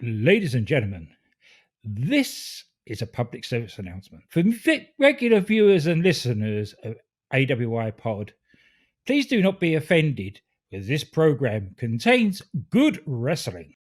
Ladies and gentlemen, this is a public service announcement. For regular viewers and listeners of AWI Pod, please do not be offended, as this program contains good wrestling.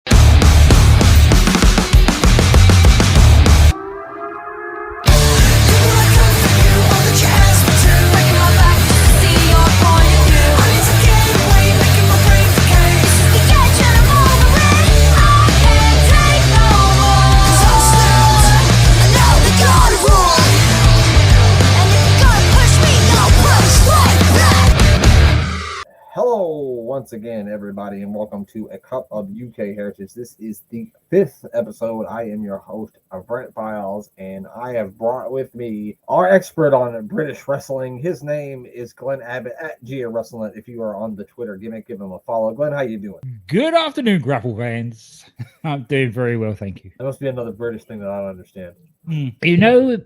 Hello, once again, everybody, and welcome to A Cup of UK Heritage. This is the 5th episode. I am your host, Brent Files, and I have brought with me our expert on British wrestling. His name is Glenn Abbott at Gia Wrestling. If you are on the Twitter, give him a follow. Glenn, how you doing? Good afternoon, Grapple fans. I'm doing very well, thank you. That must be another British thing that I don't understand. You know,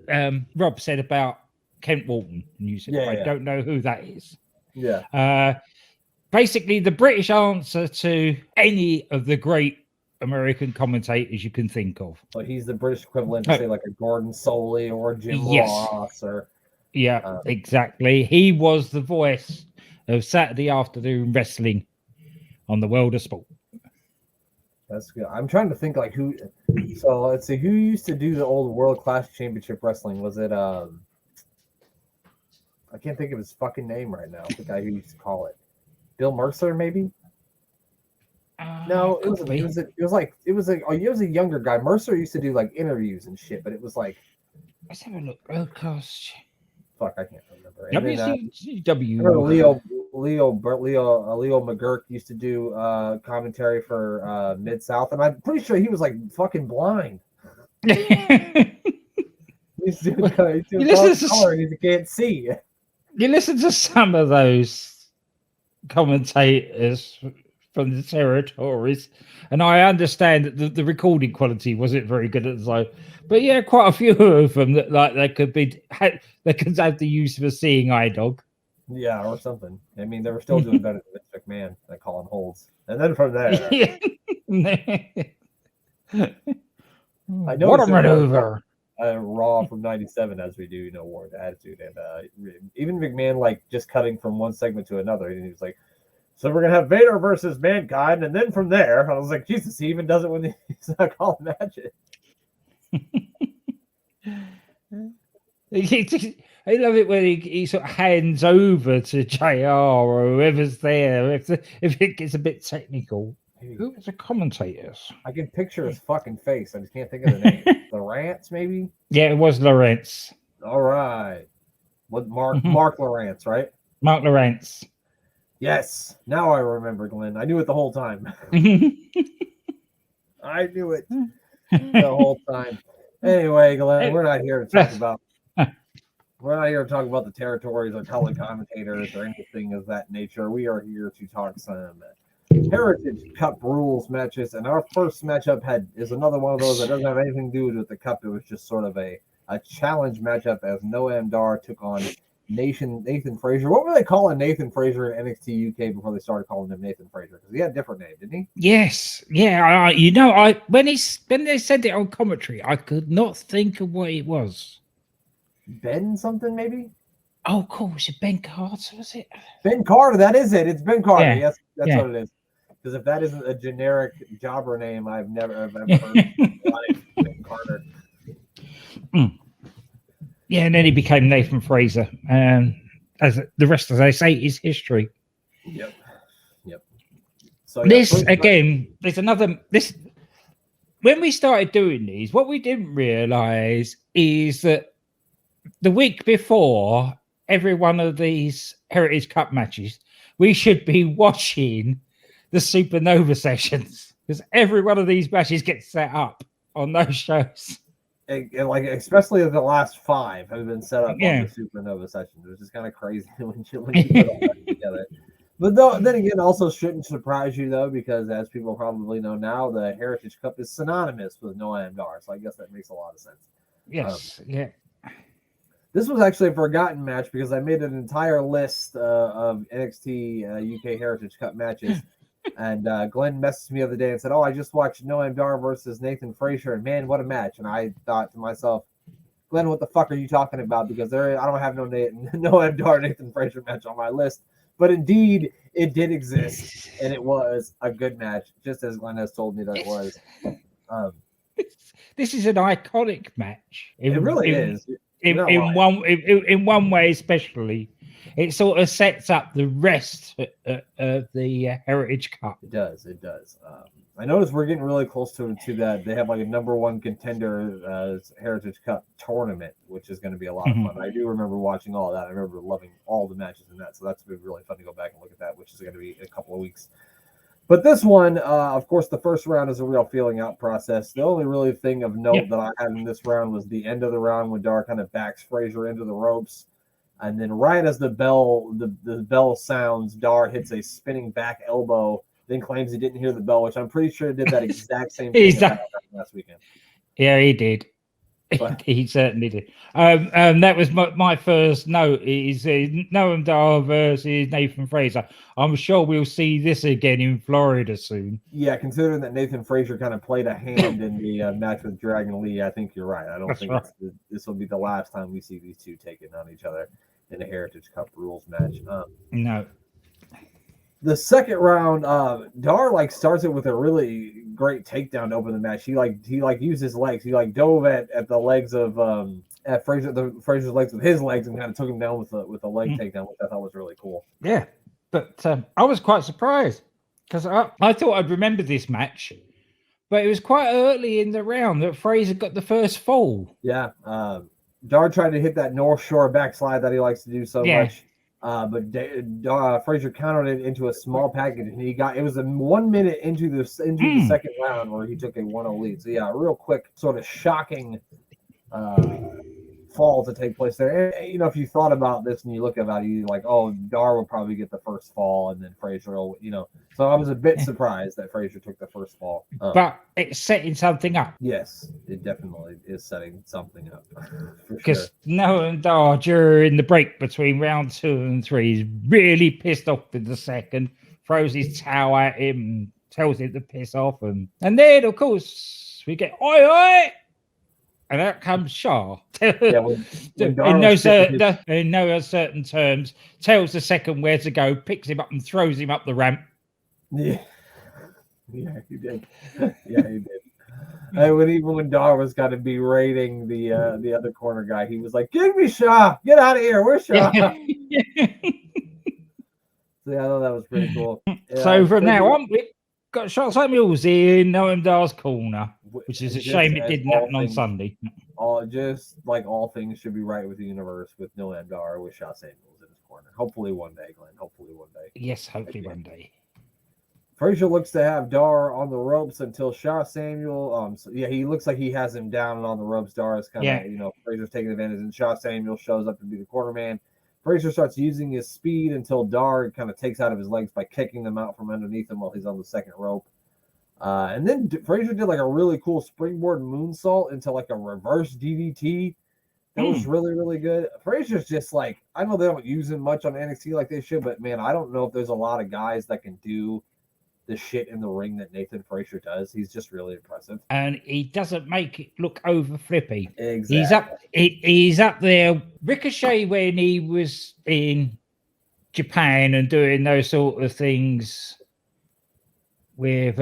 Rob said about Kent Walton, and you said, Yeah. don't know who that is. Yeah. Basically, the British answer to any of the great American commentators you can think of. So he's the British equivalent to, say, like a Gordon Soley or Jim Ross or... Yeah, exactly. He was the voice of Saturday afternoon wrestling on the World of Sport. That's good. I'm trying to think like who. So let's see, who used to do the old World Class Championship Wrestling? Was it I can't think of his fucking name right now. The guy who used to call it Bill Mercer, maybe. No, it was a younger guy. Mercer used to do like interviews and shit, but it was like, let's have a look. Broadcast. Fuck, I can't remember. WCW. Leo McGurk used to do commentary for Mid South, and I'm pretty sure he was like fucking blind. He's doing color, he can't see. You listen to some of those commentators from the territories, and I understand that the recording quality wasn't very good at the time, but yeah, quite a few of them that like they could have the use of a seeing eye dog. Yeah, or something. I mean, they were still doing better than Vince McMahon at calling holds, and then from there, I know what a maneuver. Raw from '97, as we do, War the Attitude, and even McMahon like just cutting from one segment to another, and he was like, "So we're gonna have Vader versus Mankind," and then from there, I was like, "Jesus, he even does it when he's not calling matches." I love it when he sort of hands over to JR or whoever's there if it gets a bit technical. Who was the commentators? I can picture his fucking face. I just can't think of the name. Lawrence, maybe? Yeah, it was Lawrence. All right. What Mark Lawrence, right? Mark Lawrence. Yes. Now I remember, Glenn. I knew it the whole time. I knew it the whole time. Anyway, Glenn, we're not here to talk about the territories or telecommtators or anything of that nature. We are here to talk some Heritage Cup rules matches, and our first matchup is another one of those that doesn't have anything to do with the cup. It was just sort of a challenge matchup as Noam Dar took on Nathan Frazer. What were they calling Nathan Frazer in NXT UK before they started calling him Nathan Frazer? Because he had a different name, didn't he? Yes, yeah. When they said it on commentary, I could not think of what it was. Ben something, maybe? Oh, cool. Was it Ben Carter? Was it Ben Carter? That is it. It's Ben Carter. Yeah. Yes, that's what it is. Because if that isn't a generic jobber name, I've ever heard in my life. Ben Carter. Yeah, and then he became Nathan Frazer. As the rest, as I say, is history. Yep. So there's another. When we started doing these, what we didn't realize is that the week before every one of these Heritage Cup matches, we should be watching the Supernova sessions, because every one of these matches gets set up on those shows. And like, especially the last 5 have been set up on the Supernova sessions, which is kind of crazy when you put all that together. But then again, also shouldn't surprise you, though, because as people probably know now, the Heritage Cup is synonymous with Noam Dar, so I guess that makes a lot of sense. Yes, This was actually a forgotten match because I made an entire list of NXT UK Heritage Cup matches And Glenn messaged me the other day and said, "Oh, I just watched Noam Dar versus Nathan Frazer, and man, what a match!" And I thought to myself, Glenn, what the fuck are you talking about? Because I don't have no Noam Dar Nathan Frazer match on my list. But indeed, it did exist, and it was a good match, just as Glenn has told me that it was. This is an iconic match. It really is. In one way, especially, it sort of sets up the rest of the Heritage Cup. It does. I noticed we're getting really close to that. They have like a number one contender Heritage Cup tournament, which is going to be a lot of fun. I do remember watching all of that. I remember loving all the matches in that. So that's been really fun to go back and look at that, which is going to be in a couple of weeks. But this one, of course, the first round is a real feeling out process. The only really thing of note that I had in this round was the end of the round when Dar kind of backs Frazer into the ropes. And then right as the bell sounds, Dar hits a spinning back elbow, then claims he didn't hear the bell, which I'm pretty sure did that exact same thing last weekend. Yeah, he did. But he certainly did. That was my first note. Is Noam Dar versus Nathan Frazer. I'm sure we'll see this again in Florida soon. Yeah, considering that Nathan Frazer kind of played a hand in the match with Dragon Lee, I think you're right. I don't think this will be the last time we see these two taking on each other in a Heritage Cup rules match. No. The second round, Dar starts it with a really great takedown to open the match. He used his legs. He dove at the legs of at Frazer's legs with his legs and kind of took him down with a leg takedown, which I thought was really cool. Yeah, but I was quite surprised because I thought I'd remember this match, but it was quite early in the round that Frazer got the first fall. Yeah, Dar tried to hit that North Shore backslide that he likes to do so much. But Frazer countered it into a small package, and it was a 1 minute into the second round where he took a 1-0 lead. So yeah, a real quick, sort of shocking fall to take place there. And, if you thought about this and you look about it, you're like, oh, Dar will probably get the first fall, and then Frazer will, So I was a bit surprised that Frazer took the first fall. But it's setting something up. Yes, it definitely is setting something up. Because Noam Dar, during the break between round 2 and 3, is really pissed off with the second, throws his towel at him, tells him to piss off. And then, of course, we get, oi, oi! And out comes Shah. In no uncertain terms, tells the second where to go, picks him up and throws him up the ramp. Yeah, he did. Yeah, he did. And when Dar was going to be raiding the other corner guy, he was like, "Give me Shah! Get out of here! Where's Shah?" So yeah, I thought that was pretty cool. Yeah, so from now on, we've got Shah Samuels in Noam Dar's corner, which is a shame it didn't happen on Sunday. All things should be right with the universe with Noam Dar with Shah Samuels in his corner. Hopefully one day, Glenn. Hopefully one day. Yes, hopefully one day. Frazer looks to have Dar on the ropes until Shah Samuel. He looks like he has him down and on the ropes. Dar is kind of, Frazer's taking advantage, and Shah Samuel shows up to be the corner man. Frazer starts using his speed until Dar kind of takes out of his legs by kicking them out from underneath him while he's on the second rope. And then Frazer did a really cool springboard moonsault into a reverse DDT. That was really, really good. Frazer's just I know they don't use him much on NXT like they should, but man, I don't know if there's a lot of guys that can do the shit in the ring that Nathan Frazer does. He's just really impressive. And he doesn't make it look over flippy. Exactly. He's up there. Ricochet, when he was in Japan and doing those sort of things with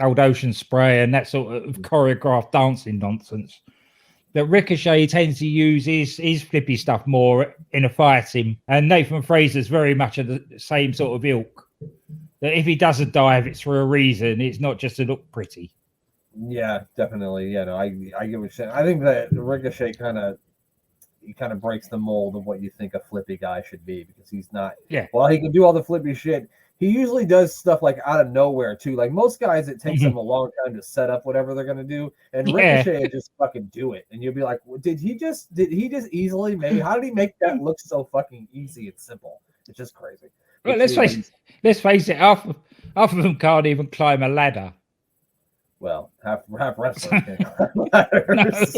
Old Ocean Spray and that sort of choreographed dancing nonsense, that Ricochet tends to use his flippy stuff more in a fighting. And Nathan Frazer's very much of the same sort of ilk. That if he does a dive, it's for a reason. It's not just to look pretty. Yeah, definitely. Yeah, no, I get what you're saying. I think that Ricochet kind of breaks the mold of what you think a flippy guy should be, because he's not. Yeah. While he can do all the flippy shit, he usually does stuff out of nowhere too. Like most guys, it takes them a long time to set up whatever they're gonna do, and Ricochet just fucking do it, and you'll be like, did he just easily make? How did he make that look so fucking easy and simple? It's just crazy. Well, let's face it. Half of them can't even climb a ladder. Well, half wrestlers can't climb ladders.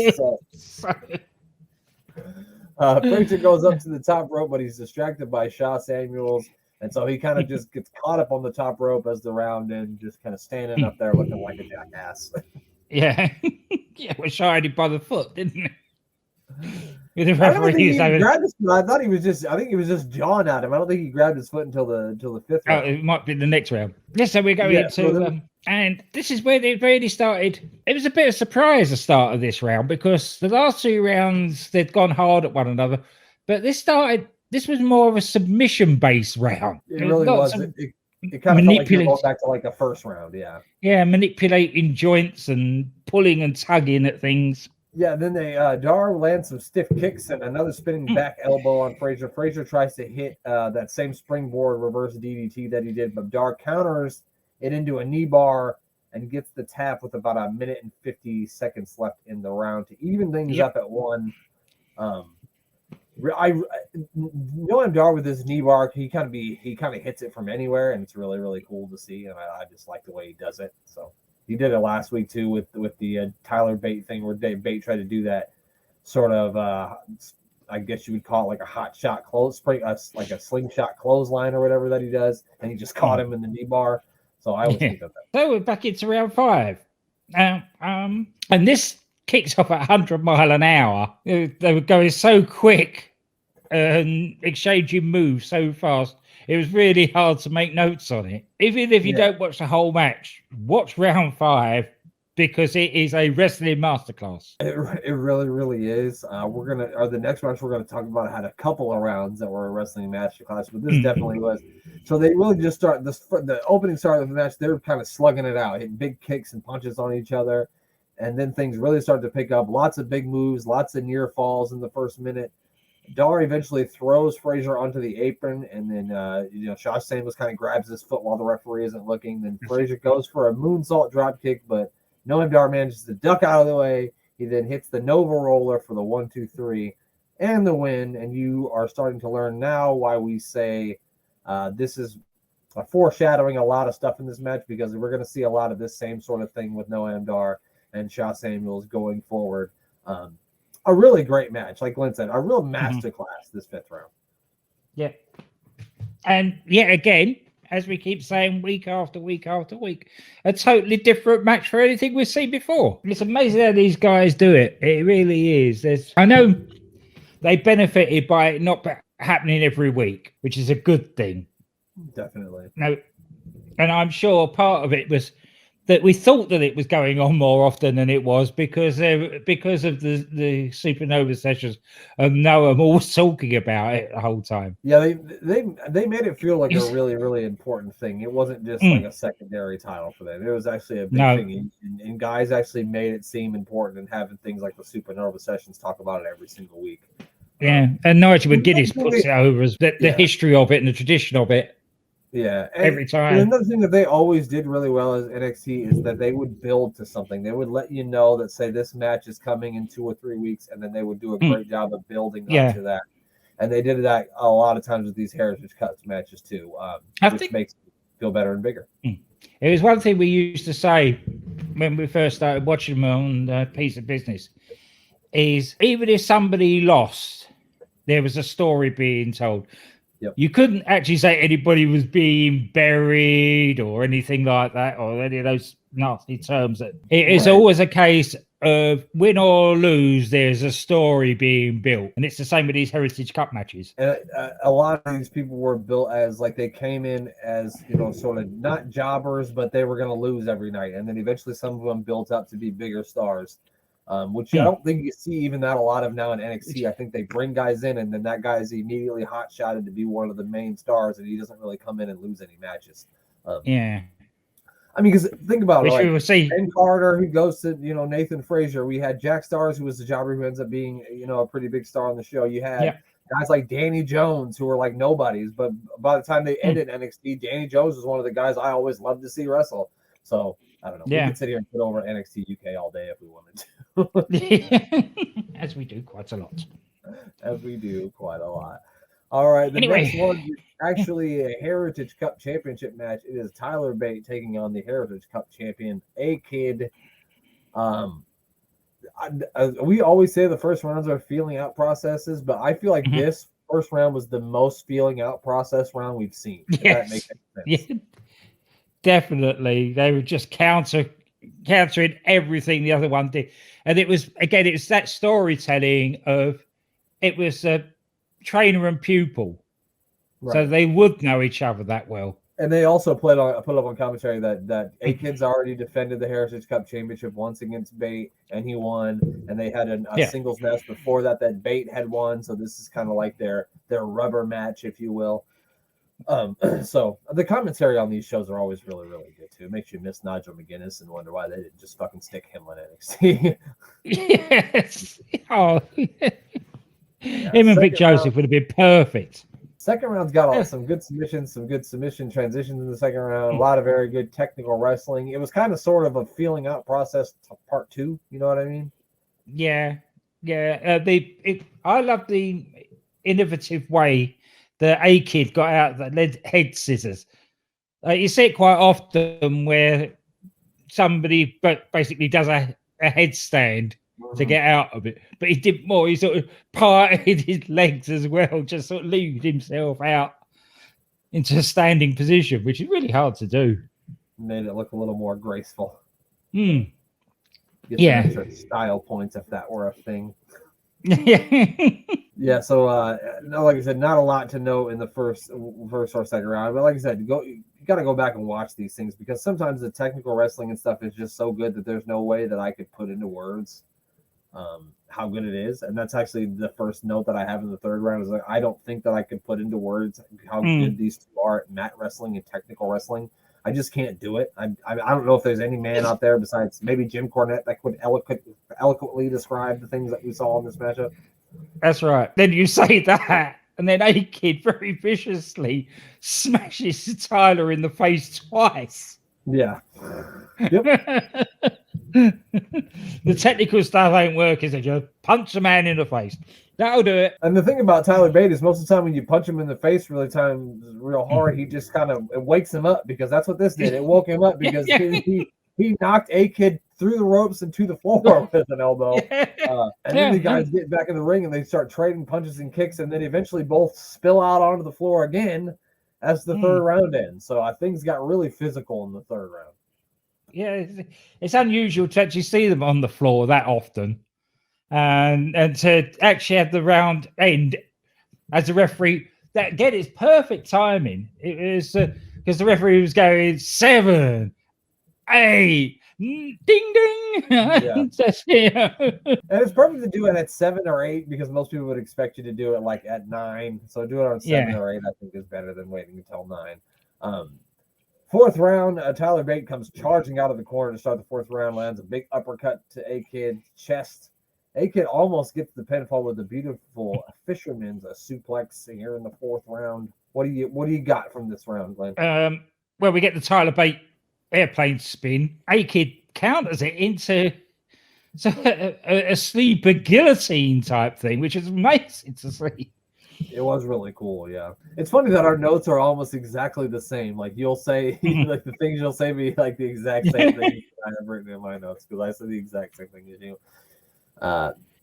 Frazer goes up to the top rope, but he's distracted by Shah Samuels. And so he kind of just gets caught up on the top rope as the round ends, just kind of standing up there looking like a jackass. Yeah. Yeah, was shot by the foot, didn't it? The I don't think he having... grabbed his foot. I think he was just jawing at him. I don't think he grabbed his foot until the fifth round. It might be the next round. Yes, so we're going into and this is where they really started. It was a bit of a surprise, the start of this round, because the last 2 rounds they'd gone hard at one another, but this was more of a submission-based round. It really was. It kind of felt like you're going back to like the first round, yeah. Yeah, manipulating joints and pulling and tugging at things. Yeah, then they Dar lands some stiff kicks and another spinning back elbow on Frazer. Frazer tries to hit that same springboard reverse DDT that he did, but Dar counters it into a knee bar and gets the tap with about 1 minute and 50 seconds left in the round to even things up at 1. Noam Dar with his knee bar, he kind of hits it from anywhere, and it's really, really cool to see, and I just like the way he does it. So he did it last week too with the Tyler Bate thing, where Bate tried to do that sort of I guess you would call it like a hot shot like a slingshot clothesline or whatever that he does, and he just caught him in the knee bar. So I always think of that. So we're back into round 5, and this kicks off at 100 miles an hour. They were going so quick and exchanging moves so fast. It was really hard to make notes on it. Even if you don't watch the whole match, watch round 5, because it is a wrestling masterclass. It really, really is. The next match we're gonna talk about had a couple of rounds that were a wrestling masterclass, but this definitely was. So they really just start the opening start of the match. They were kind of slugging it out, hitting big kicks and punches on each other, and then things really started to pick up. Lots of big moves, lots of near falls in the first minute. Dar eventually throws Frazer onto the apron, and then Josh Samos kind of grabs his foot while the referee isn't looking. Then Frazer goes for a moonsault drop kick, but Noam Dar manages to duck out of the way. He then hits the Nova Roller for the 1-2-3 and the win. And you are starting to learn now why we say this is foreshadowing a lot of stuff in this match, because we're going to see a lot of this same sort of thing with Noam Dar and Shaw Samuels going forward. A really great match, like Glenn said, a real masterclass this 5th round. Yeah. And yet again, as we keep saying week after week after week, a totally different match for anything we've seen before. It's amazing how these guys do it. It really is. I know they benefited by it not happening every week, which is a good thing. Definitely. No, and I'm sure part of it was that we thought that it was going on more often than it was, because of the Supernova sessions and Noam always talking about it the whole time. Yeah, they made it feel like a really, really important thing. It wasn't just like a secondary title for them. It was actually a big thing, and guys actually made it seem important, and having things like the Supernova sessions talk about it every single week. Yeah, and Nigel McGuinness puts it over as the history of it and the tradition of it. Yeah, every time. And another thing that they always did really well as NXT is that they would build to something. They would let you know that, say, this match is coming in 2 or 3 weeks, and then they would do a great job of building up to that. And they did that a lot of times with these Heritage Cups matches too, which makes it feel better and bigger. It was one thing we used to say when we first started watching them on Piece of Business, is even if somebody lost, there was a story being told. Yep. You couldn't actually say anybody was being buried or anything like that, or any of those nasty terms. It is always a case of win or lose, there's a story being built. And it's the same with these Heritage Cup matches. And a lot of these people were built as, like, they came in as, sort of not jobbers, but they were going to lose every night. And then eventually some of them built up to be bigger stars. Which I don't think you see even that a lot of now in NXT. I think they bring guys in, and then that guy is immediately hot-shotted to be one of the main stars, and he doesn't really come in and lose any matches. I mean, because think about it, like Ben Carter, who goes to, Nathan Frazer. We had Jack Stars, who was the jobber who ends up being, a pretty big star on the show. You had guys like Danny Jones, who were like nobodies, but by the time they ended NXT, Danny Jones was one of the guys I always loved to see wrestle. So, I don't know. We could sit here and put over NXT UK all day if we wanted to. As we do quite a lot. All right. The next one is actually a Heritage Cup Championship match. It is Tyler Bate taking on the Heritage Cup champion, A-Kid. We always say the first rounds are feeling out processes, but I feel like this first round was the most feeling out process round we've seen. If that makes sense. Yeah, definitely. They were just countering everything the other one did. And it was that storytelling of it was a trainer and pupil. Right. So they would know each other that well. And they also put up on commentary that A-Kid's already defended the Heritage Cup Championship once against Bate, and he won. And they had a singles match before that Bate had won. So this is kind of like their rubber match, if you will. So the commentary on these shows are always really, really good too. It makes you miss Nigel McGuinness and wonder why they didn't just fucking stick him on NXT. Yes. Oh. Him and Vic Joseph would have been perfect. Second round's got some good submissions, some good submission transitions in the second round. A lot of very good technical wrestling. It was kind of sort of a feeling out process to part 2. You know what I mean? Yeah. I love the innovative way the A-Kid got out the head scissors. You see it quite often where somebody basically does a headstand to get out of it, but he did more. He sort of parted his legs as well, just sort of lead himself out into a standing position, which is really hard to do. Made it look a little more graceful. Get some extra style points if that were a thing. Yeah, so like I said, not a lot to know in the first or second round, but like I said, you got to go back and watch these things because sometimes the technical wrestling and stuff is just so good that there's no way that I could put into words how good it is. And that's actually the first note that I have in the third round is like I don't think that I could put into words how good these two are at mat wrestling and technical wrestling. I just can't do it. I don't know if there's any man out there besides maybe Jim Cornette that could eloquently describe the things that we saw in this matchup. That's right. Then you say that, and then A-Kid very viciously smashes Tyler in the face twice. Yeah. Yep. The technical stuff ain't working, so just punch a man in the face. That'll do it. And the thing about Tyler Bate is most of the time when you punch him in the face real hard, he just kind of wakes him up because that's what this did. It woke him up because he knocked A-Kid through the ropes and to the floor with an elbow. And then the guys get back in the ring and they start trading punches and kicks, and then eventually both spill out onto the floor again as the third round ends. So things got really physical in the third round. Yeah, it's unusual to actually see them on the floor that often. And to actually have the round end as a referee, that again is perfect timing. It was because the referee was going 7, 8, ding ding. Yeah. And it's perfect to do it at 7 or 8 because most people would expect you to do it like at 9. So do it on 7 or 8, I think, is better than waiting until 9. Fourth round, Tyler Bate comes charging out of the corner to start the fourth round, lands a big uppercut to A-Kid chest. A-Kid almost gets the pinfall with a beautiful fisherman's suplex here in the fourth round. What do you got from this round, Glenn? Well, we get the Tyler Bate airplane spin. A-Kid counters it into a sleeper guillotine type thing, which is amazing to see. It was really cool, yeah. It's funny that our notes are almost exactly the same. Like you'll say, like the things you'll say be like the exact same thing I have written in my notes because I said the exact same thing as you.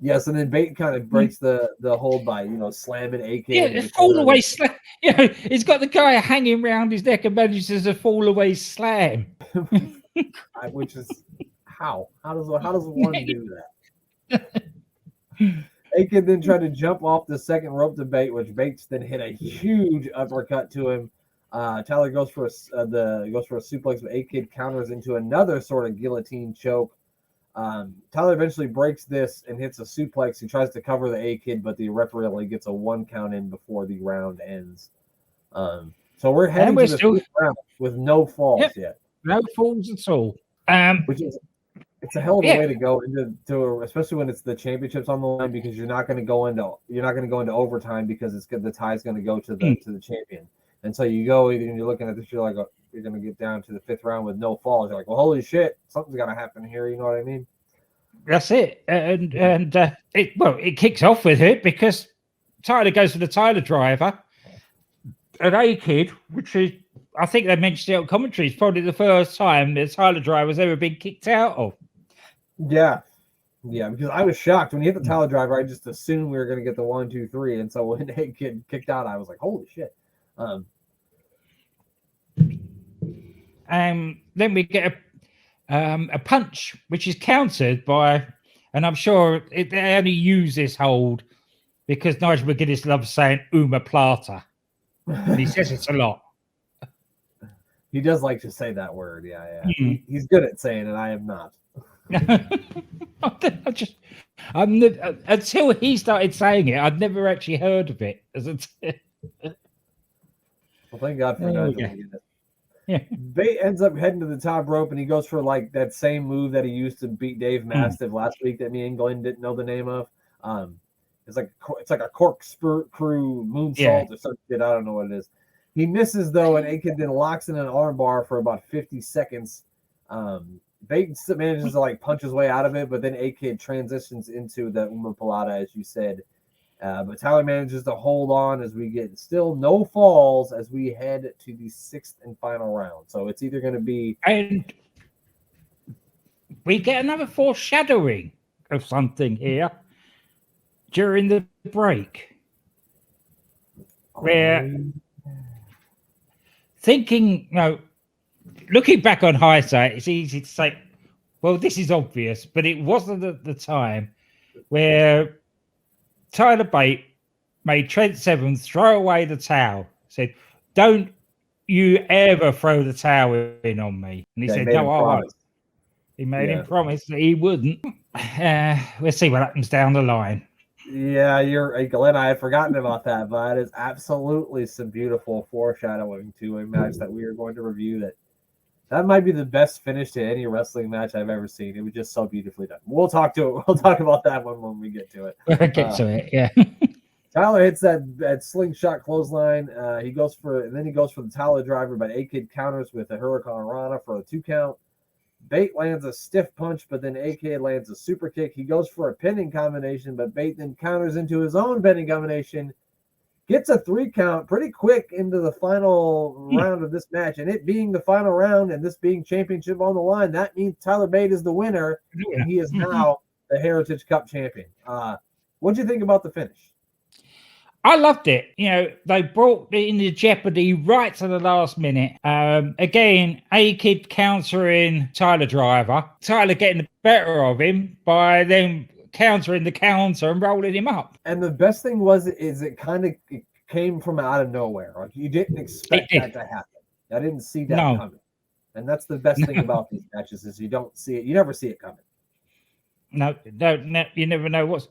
Yes, and then Bate kind of breaks the hold by slamming A-Kid. Yeah, fall away slam. He's got the guy hanging around his neck and manages to fall away slam. Which is how does one do that? A-Kid then tried to jump off the second rope to Bate, which Bates then hit a huge uppercut to him. Tyler goes for a suplex, but A-Kid counters into another sort of guillotine choke. Tyler eventually breaks this and hits a suplex. He tries to cover the A-Kid, but the referee only gets a 1 count in before the round ends. So we're heading to the fifth round with no falls yet. No falls at all. It's a hell of a way to go into especially when it's the championships on the line because you're not going to go into overtime because the tie's going to go to the champion. And so you go and you're looking at this, you're like, you're going to get down to the fifth round with no falls. You're like, well, holy shit, something's got to happen here. You know what I mean? That's it. And it kicks off with it because Tyler goes for the Tyler driver. And A-Kid, which is, I think they mentioned it on commentary, is probably the first time the Tyler driver's ever been kicked out of. Yeah. Yeah, because I was shocked when he hit the Tyler driver. I just assumed we were going to get the 1, 2, 3, and so when A-Kid kicked out, I was like, "Holy shit!" Then we get a punch, which is countered by, and I'm sure they only use this hold because Nigel McGuinness loves saying "Uma Plata," and he says it a lot. He does like to say that word. Yeah. He's good at saying it. I am not. Until he started saying it, I'd never actually heard of it. Well, thank God for that. Yeah. Bate ends up heading to the top rope, and he goes for like that same move that he used to beat Dave Mastiff last week that me and Glenn didn't know the name of. It's like a corkscrew moonsault or some shit. I don't know what it is. He misses though, and A-Kid then locks in an armbar for about 50 seconds. Bate manages to like punch his way out of it, but then A-Kid transitions into the Uma Palata, as you said. But Tyler manages to hold on as we get still no falls as we head to the 6th and final round. So it's either going to be... And we get another foreshadowing of something here during the break. Where thinking, looking back on hindsight, it's easy to say, well, this is obvious, but it wasn't at the time where Tyler Bate made Trent Seven throw away the towel. Said, "Don't you ever throw the towel in on me." And he said, "No, I won't." He made him promise that he wouldn't. Let's see what happens down the line. Yeah, Glenn. I had forgotten about that, but it is absolutely some beautiful foreshadowing to a match that we are going to review. That might be the best finish to any wrestling match I've ever seen. It was just so beautifully done. We'll talk about that one when we get to it. Yeah. Tyler hits that slingshot clothesline. He goes for the Tyler driver, but A-Kid counters with a Hurricane Rana for a 2 count. Bate lands a stiff punch, but then A-Kid lands a super kick. He goes for a pinning combination, but Bate then counters into his own pinning combination. Gets a 3 count pretty quick into the final round of this match. And it being the final round and this being championship on the line, that means Tyler Bate is the winner, and he is now the Heritage Cup champion. What do you think about the finish? I loved it. They brought it into jeopardy right to the last minute. Again, A-Kid countering Tyler driver. Tyler getting the better of him by then countering the counter and rolling him up. And the best thing is it kind of came from out of nowhere. Like you didn't expect that to happen. I didn't see that coming. And that's the best thing about these matches is you don't see it. You never see it coming. No, you never know what's.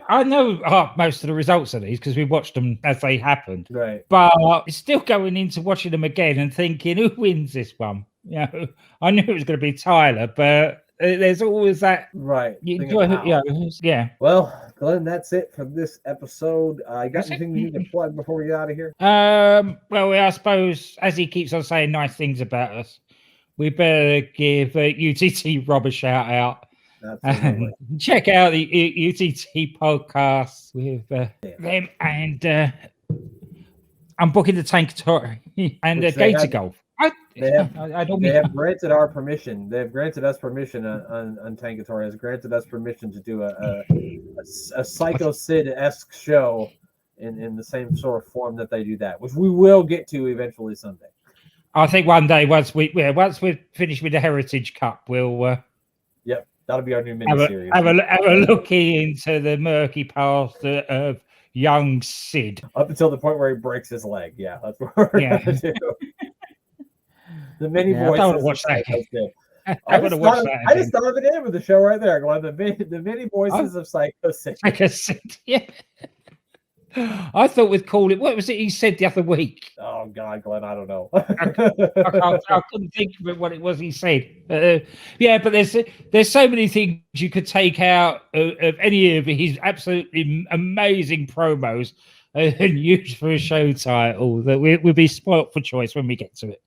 I know most of the results of these because we watched them as they happened. Right. But still going into watching them again and thinking, who wins this one? I knew it was going to be Tyler, but there's always that. Right. Yeah. Well, Glenn, that's it for this episode. You got anything you need to plug before we get out of here? Well, I suppose as he keeps on saying nice things about us, we better give UTT Rob a shout out. Check out the UTT podcast with them, and I'm booking the Tankatory and Gator Golf. They have granted our permission. They have granted us permission on Tankatory. Has granted us permission to do a Psycho Sid-esque show in the same sort of form that they do that, which we will get to eventually someday. I think one day once we're finished with the Heritage Cup, we'll. Yep. That'll be our new miniseries. Have a look into the murky past of young Sid. Up until the point where he breaks his leg. Yeah, that's what we're going to do. The many voices. I want to watch that. I just thought of the name of the show right there, Glenn. The many voices of Psycho Sid. Psycho Sid, yeah. I thought we'd call it. What was it he said the other week? Oh God, Glenn, I don't know. I couldn't think of what it was he said. But there's so many things you could take out of any of his absolutely amazing promos and use for a show title that we'll be spoilt for choice when we get to it.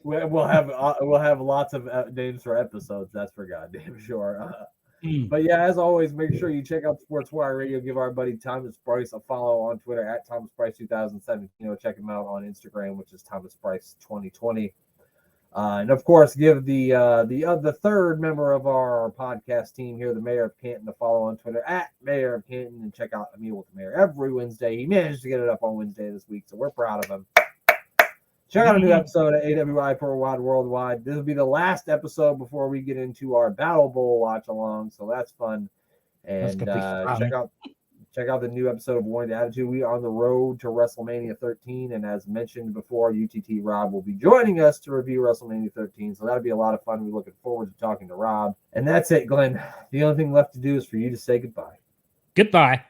We'll have lots of names for episodes. That's for goddamn sure. But yeah, as always, make sure you check out Sports Wire Radio. Give our buddy Thomas Bryce a follow on Twitter at Thomas Bryce 2017. Check him out on Instagram, which is Thomas Bryce 2020. And of course, give the third member of our podcast team here, the Mayor of Canton, a follow on Twitter at Mayor of Canton, and check out A Meal with the Mayor every Wednesday. He managed to get it up on Wednesday this week, so we're proud of him. Check out a new episode of AWI Pro Wide Worldwide. This will be the last episode before we get into our Battle Bowl watch along, so that's fun. And check out the new episode of Warning the Attitude. We are on the road to WrestleMania 13, and as mentioned before, UTT Rob will be joining us to review WrestleMania 13, so that'll be a lot of fun. We're looking forward to talking to Rob. And that's it, Glenn. The only thing left to do is for you to say goodbye. Goodbye.